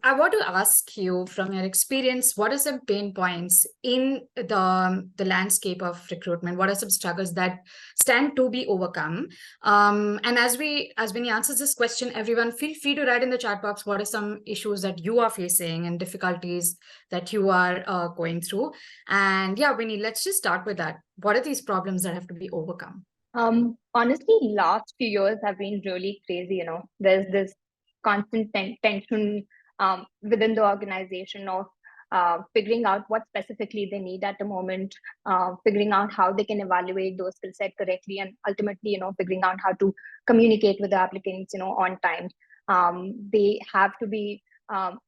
I want to ask you, from your experience, what are some pain points in the landscape of recruitment? What are some struggles that stand to be overcome? And as Vinny answers this question, everyone feel free to write in the chat box what are some issues that you are facing and difficulties that you are going through. And yeah, Vinny, let's just start with that. What are these problems that have to be overcome? Honestly, last few years have been really crazy. There's this constant tension within the organization of figuring out what specifically they need at the moment, figuring out how they can evaluate those skill set correctly, and ultimately, figuring out how to communicate with the applicants, on time. They have to be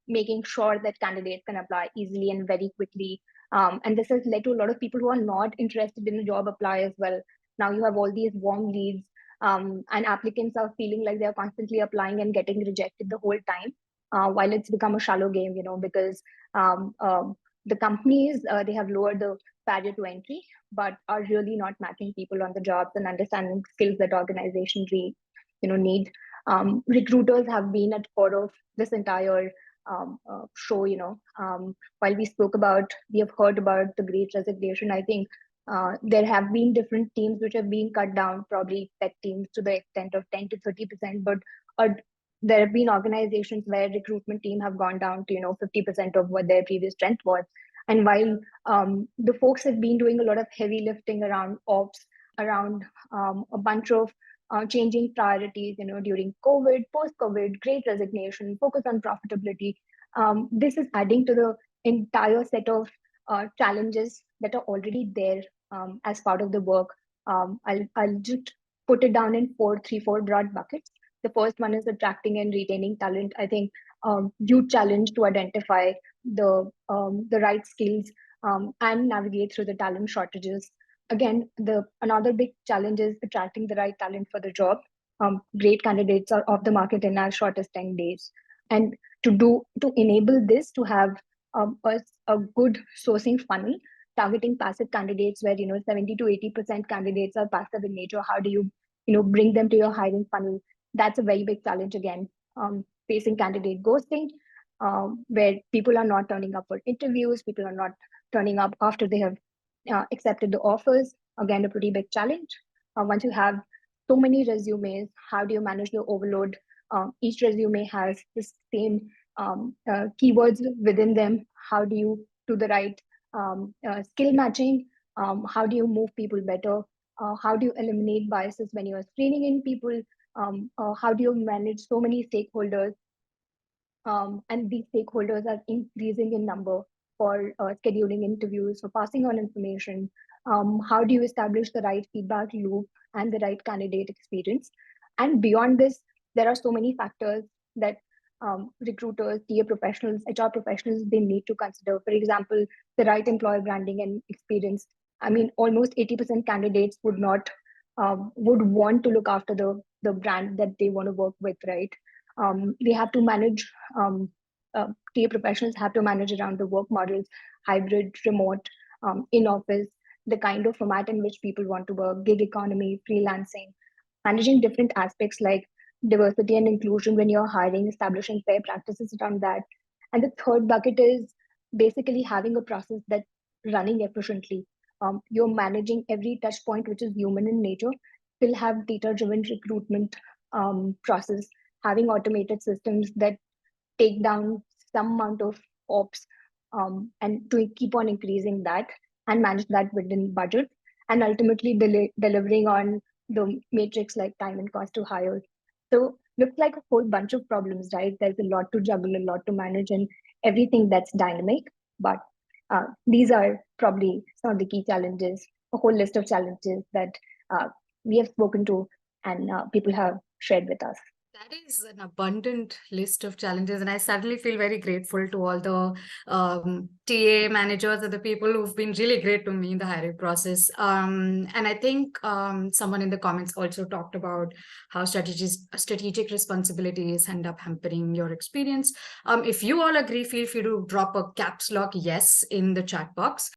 making sure that candidates can apply easily and very quickly. And this has led to a lot of people who are not interested in the job apply as well. Now you have all these warm leads, and applicants are feeling like they're constantly applying and getting rejected the whole time, while it's become a shallow game, because the companies, they have lowered the barrier to entry, but are really not matching people on the jobs and understanding skills that organizations need. Recruiters have been at core of this entire show. While we have heard about the Great Resignation. I think there have been different teams which have been cut down, probably tech teams to the extent of 10 to 30%, but there have been organizations where recruitment team have gone down to 50% of what their previous strength was. And while the folks have been doing a lot of heavy lifting around ops, around a bunch of changing priorities, during COVID, post-COVID, Great Resignation, focus on profitability. This is adding to the entire set of challenges that are already there as part of the work. I'll just put it down in four broad buckets. The first one is attracting and retaining talent. I think huge challenge to identify the right skills and navigate through the talent shortages. Again, another big challenge is attracting the right talent for the job. Great candidates are off the market in as short as 10 days. And to enable this, to have a good sourcing funnel targeting passive candidates where 70 to 80% candidates are passive in nature. How do you bring them to your hiring funnel? That's a very big challenge again. Facing candidate ghosting, where people are not turning up for interviews, people are not turning up after they have accepted the offers. Again, a pretty big challenge. Once you have so many resumes, how do you manage the overload? Each resume has the same keywords within them. How do you do the right skill matching? How do you move people better? How do you eliminate biases when you are screening in people? How do you manage so many stakeholders? And these stakeholders are increasing in number for scheduling interviews, for passing on information. How do you establish the right feedback loop and the right candidate experience? And beyond this, there are so many factors that recruiters, TA professionals, HR professionals, they need to consider. For example, the right employer branding and experience. I mean, almost 80% candidates would want to look after the brand that they want to work with, right? They have to manage, TA professionals have to manage around the work models, hybrid, remote, in office, the kind of format in which people want to work, gig economy, freelancing, managing different aspects like diversity and inclusion when you're hiring, establishing fair practices around that. And the third bucket is basically having a process that's running efficiently. You're managing every touch point, which is human in nature. Still have data-driven recruitment process, having automated systems that take down some amount of ops, and to keep on increasing that and manage that within budget, and ultimately delivering on the matrix like time and cost to hire. So looks like a whole bunch of problems, right? There's a lot to juggle, a lot to manage, and everything that's dynamic. But these are probably some of the key challenges, a whole list of challenges that we have spoken to and people have shared with us. That is an abundant list of challenges, and I suddenly feel very grateful to all the TA managers and the people who've been really great to me in the hiring process. And I think someone in the comments also talked about how strategic responsibilities end up hampering your experience. If you all agree, feel free to drop a caps lock yes in the chat box.